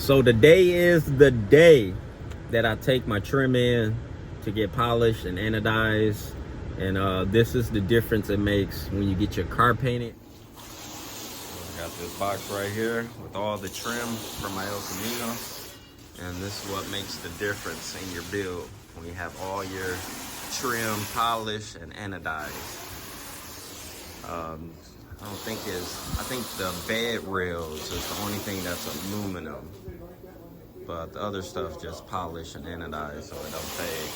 So today is the day that I take my trim in to get polished and anodized. And this is the difference it makes when you get your car painted. I got this box right here with all the trim from my El Camino. And this is what makes the difference in your build when you have all your trim polished and anodized. I think the bed rails is the only thing that's aluminum. But the other stuff just polished and anodized so it don't fade.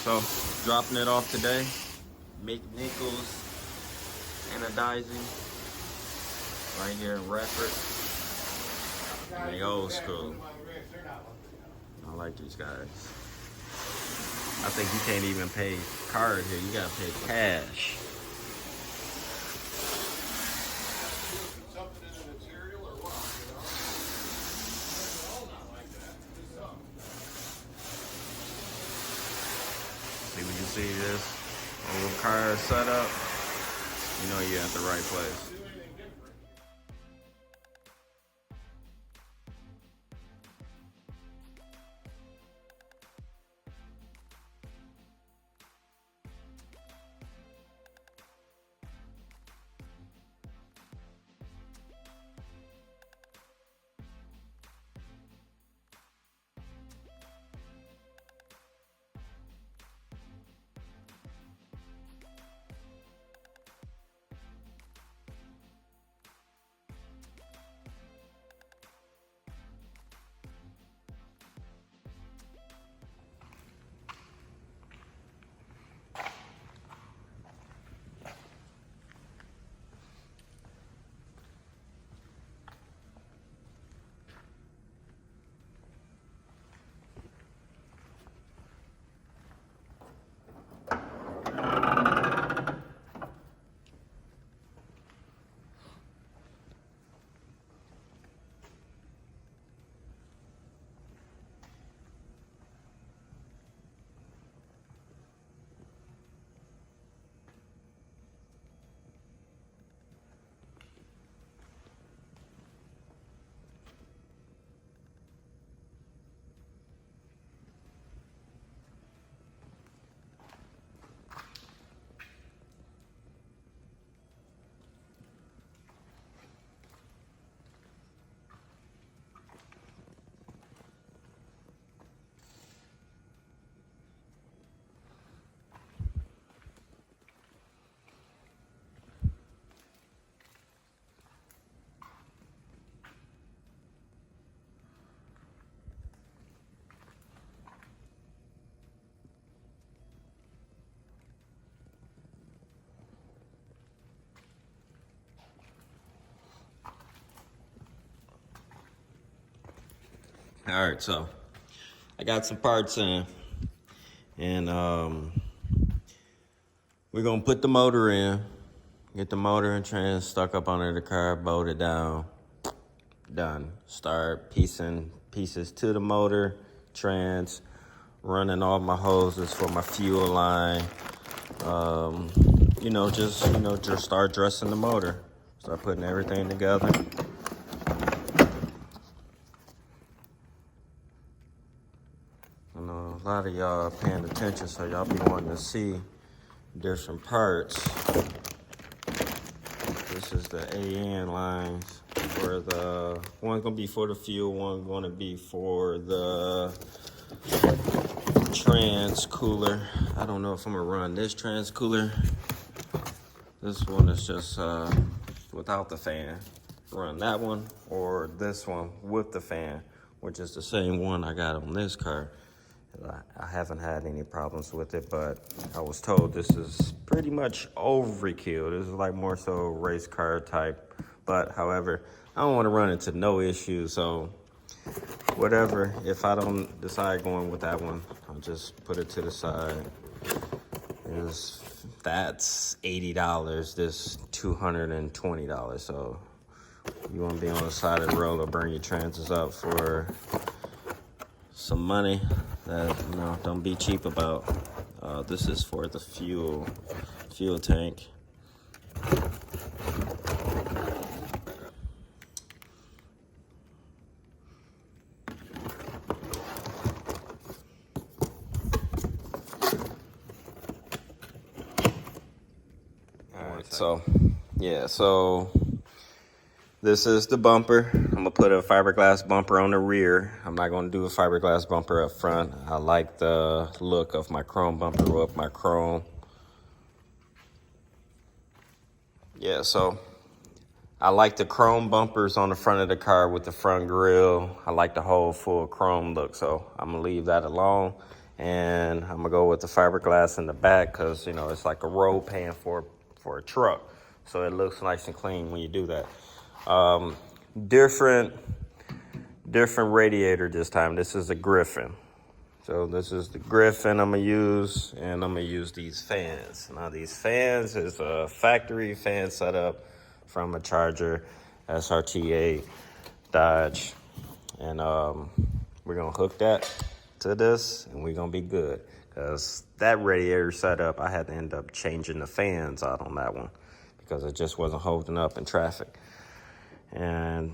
So, dropping it off today. Mick Nichols anodizing right here in Redford. The old school. I like these guys. I think you can't even pay card here. You gotta pay cash. See, when you see this old car set up, you know you're at the right place. All right, so I got some parts in, and we're gonna put the motor in, get the motor and trans stuck up under the car, bolt it down, done. Start piecing pieces to the motor, trans, running all my hoses for my fuel line. Just start dressing the motor, start putting everything together. A lot of y'all paying attention, so y'all be wanting to see different parts. This is the AN lines for the one's gonna be for the fuel, one's gonna be for the trans cooler. I don't know if I'm gonna run this trans cooler. This one is just without the fan. Run that one or this one with the fan, which is the same one I got on this car. I haven't had any problems with it, but I was told this is pretty much overkill. This is like more so race car type. But however, I don't want to run into no issues. So whatever, if I don't decide going with that one, I'll just put it to the side. That's $80, this $220. So you want to be on the side of the road or burn your trances up for some money that, don't be cheap about. This is for the fuel tank. Alright, so yeah, so this is the bumper. I'm gonna put a fiberglass bumper on the rear. I'm not gonna do a fiberglass bumper up front. I like the look of my chrome bumper with my chrome. Yeah, so I like the chrome bumpers on the front of the car with the front grille. I like the whole full chrome look, so I'm gonna leave that alone. And I'm gonna go with the fiberglass in the back because, you know, it's like a road pan for a truck. So it looks nice and clean when you do that. Different radiator this time. This is a Griffin. So this is the Griffin I'm gonna use, and I'm gonna use these fans. Now these fans is a factory fan setup from a Charger SRT8 Dodge, and we're gonna hook that to this, and we're gonna be good. Because that radiator setup, I had to end up changing the fans out on that one because it just wasn't holding up in traffic. And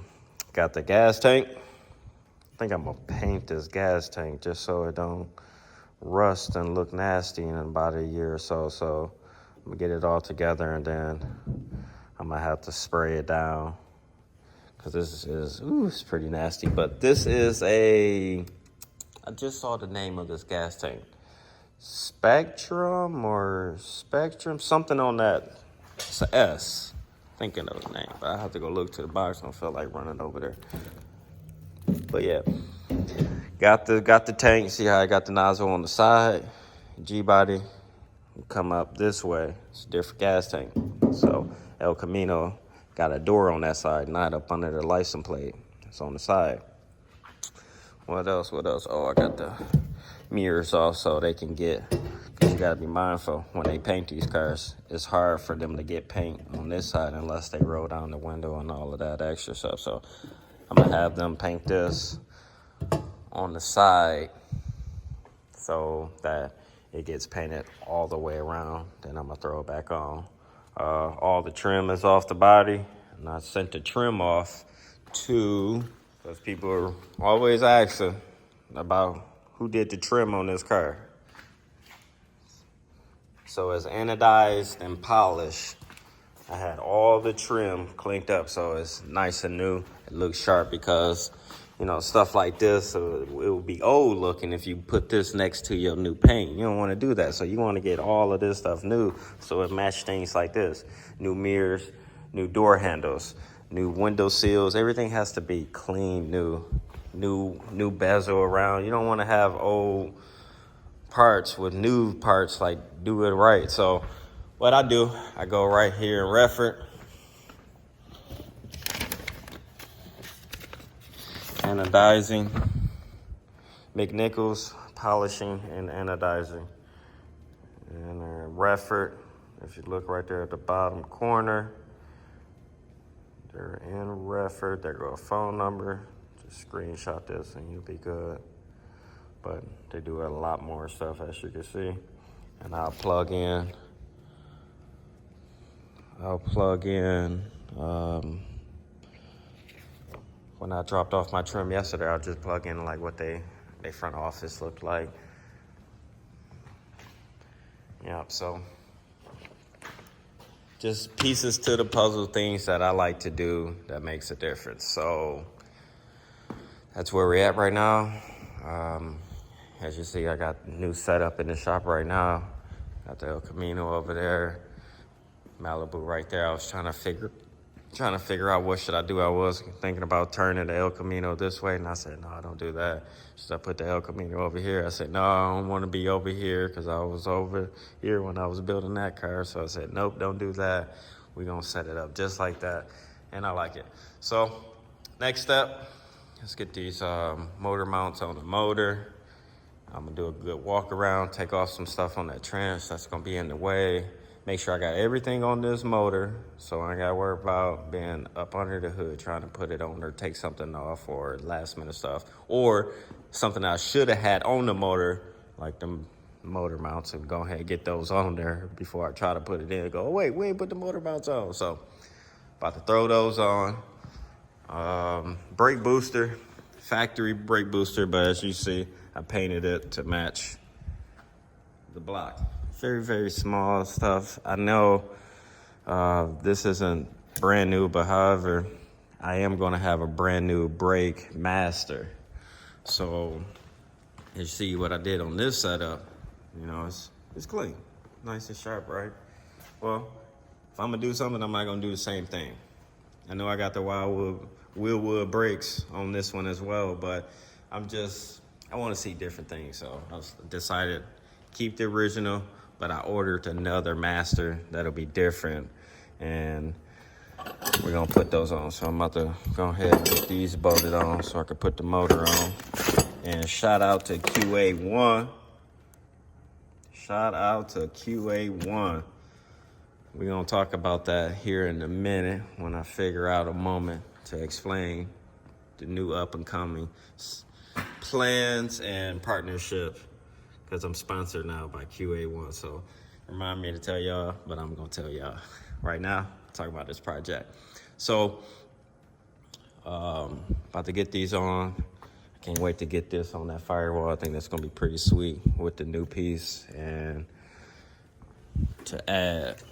got the gas tank. I think I'm gonna paint this gas tank just so it don't rust and look nasty in about a year or so. So I'm gonna get it all together, and then I'm gonna have to spray it down because this is, ooh, it's pretty nasty. But this is I just saw the name of this gas tank. Spectrum, something on that. It's an S. Thinking of the name, but I have to go look to the box. I don't feel like running over there. But yeah, got the tank. See how I got the nozzle on the side? G-body come up this way. It's a different gas tank. So El Camino got a door on that side, not up under the license plate. It's on the side. What else? Oh, I got the mirrors off so they can get, because you gotta be mindful when they paint these cars. It's hard for them to get paint on this side unless they roll down the window and all of that extra stuff. So I'm gonna have them paint this on the side so that it gets painted all the way around. Then I'm gonna throw it back on. All the trim is off the body, and I sent the trim off to, because people are always asking about who did the trim on this car. So it's anodized and polished. I had all the trim cleaned up, so it's nice and new. It looks sharp because, you know, stuff like this, it will be old looking if you put this next to your new paint. You don't want to do that. So you want to get all of this stuff new so it matches things like this. New mirrors, new door handles, new window seals. Everything has to be clean, new bezel around. You don't want to have old parts with new parts, like do it right. So what I do, I go right here in Redford, anodizing, McNichols, polishing and anodizing. And Redford, if you look right there at the bottom corner, they're in Redford. There go a phone number. Just screenshot this and you'll be good. But they do a lot more stuff, as you can see. And I'll plug in when I dropped off my trim yesterday, I'll just plug in like what they front office looked like. Yep, so just pieces to the puzzle, things that I like to do that makes a difference. So that's where we're at right now. As you see, I got new setup in the shop right now. Got the El Camino over there, Malibu right there. I was trying to figure out what should I do. I was thinking about turning the El Camino this way, and I said, no, don't do that. Should I put the El Camino over here? I said, no, I don't want to be over here because I was over here when I was building that car. So I said, nope, don't do that. We're going to set it up just like that, and I like it. So next step, let's get these motor mounts on the motor. I'm going to do a good walk around, take off some stuff on that trans that's going to be in the way. Make sure I got everything on this motor, so I ain't got to worry about being up under the hood trying to put it on or take something off or last minute stuff. Or something I should have had on the motor, like the motor mounts, and go ahead and get those on there before I try to put it in. Go, oh, wait, we ain't put the motor mounts on. So about to throw those on. Brake booster, factory brake booster, but as you see, I painted it to match the block. Very, very small stuff. I know This isn't brand new, but however, I am gonna have a brand new brake master. So you see what I did on this setup, you know, it's clean, nice and sharp, right? Well, if I'm gonna do something, I'm not gonna do the same thing. I know I got the Wildwood brakes on this one as well, but I want to see different things. So I decided keep the original, but I ordered another master that'll be different, and we're gonna put those on. So I'm about to go ahead and get these bolted on so I can put the motor on. And shout out to QA1. Shout out to QA1. We're going to talk about that here in a minute when I figure out a moment to explain the new up-and-coming plans and partnership, because I'm sponsored now by QA1. So remind me to tell y'all, but I'm going to tell y'all right now, talk about this project. So about to get these on. I can't wait to get this on that firewall. I think that's going to be pretty sweet with the new piece. And to add,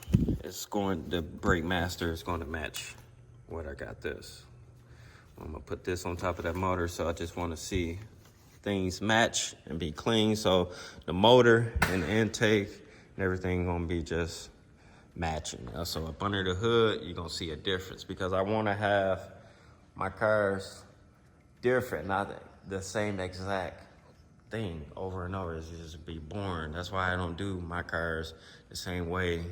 the brake master is going to match what I got this. I'm gonna put this on top of that motor, so I just want to see things match and be clean. So the motor and the intake and everything gonna be just matching. So up under the hood, you're gonna see a difference, because I want to have my cars different, not the same exact thing over and over. It's just be boring. That's why I don't do my cars the same way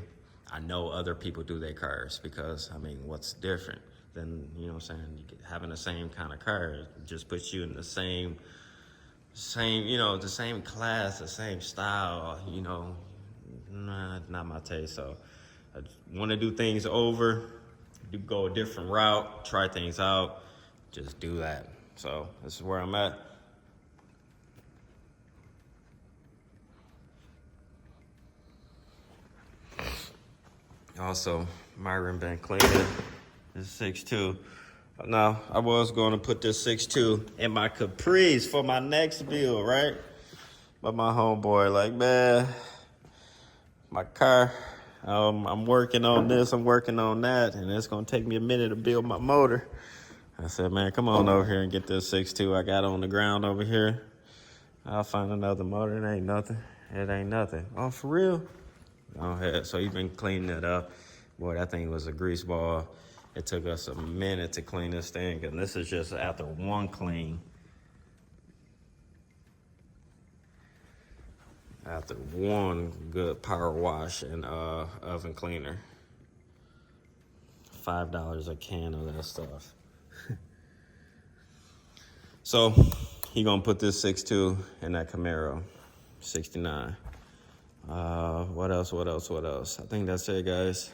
I know other people do their cars, because I mean, what's different than, you know what I'm saying, having the same kind of car? It just puts you in the same, you know, the same class, the same style, you know. Nah, not my taste. So I want to do things over, go a different route, try things out, just do that. So this is where I'm at. Also, Myron been cleaning this 6.2. Now, I was going to put this 6.2 in my Caprice for my next build, right? But my homeboy like, man, my car, I'm working on this, I'm working on that, and it's going to take me a minute to build my motor. I said, man, come on over here and get this 6.2 I got on the ground over here. I'll find another motor. It ain't nothing. It ain't nothing. Oh, for real? Go ahead. So you've been cleaning it up. Boy, that thing was a grease ball. It took us a minute to clean this thing, and this is just after one clean. After one good power wash and oven cleaner. $5 a can of that stuff. So he gonna put this 6.2 in that Camaro, 69. What else? I think that's it, guys.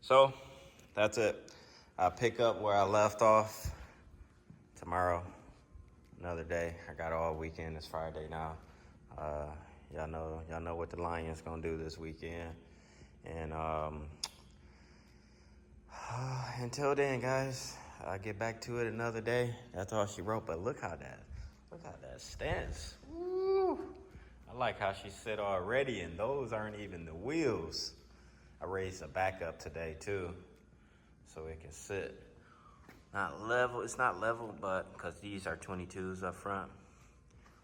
So that's it. I'll pick up where I left off tomorrow. Another day. I got all weekend. It's Friday now. Y'all know what the Lions gonna do this weekend. And until then, guys, I'll get back to it another day. That's all she wrote. But look how that Look at that stance. Woo. I like how she sit already, and those aren't even the wheels. I raised the back up today too, so it can sit. Not level, it's not level, but because these are 22s up front.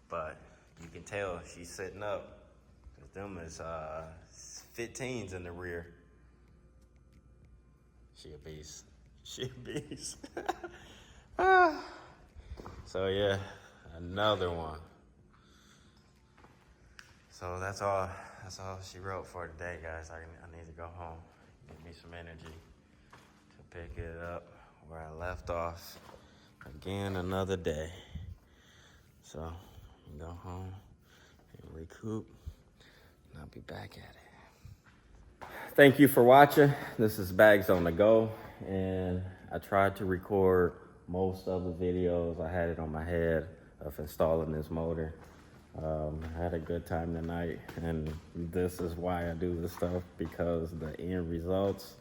But you can tell she's sitting up, because them is 15s in the rear. She a beast. She a beast. So yeah, another one. So that's all she wrote for today, guys. I need to go home, give me some energy to pick it up where I left off. Again, another day. So go home and recoup, and I'll be back at it. Thank you for watching. This is Bags on the Go, and I tried to record most of the videos. I had it on my head of installing this motor. I had a good time tonight, and this is why I do this stuff, because the end results,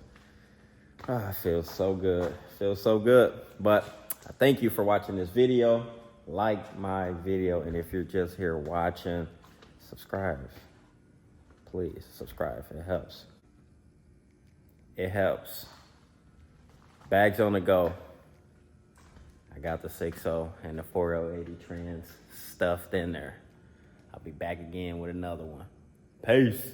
feels so good. Feels so good. But thank you for watching this video. Like my video, and if you're just here watching, subscribe. Please subscribe. It helps. It helps. Bags on the Go. I got the 6.0 and the 4080 trans stuffed in there. I'll be back again with another one. Peace.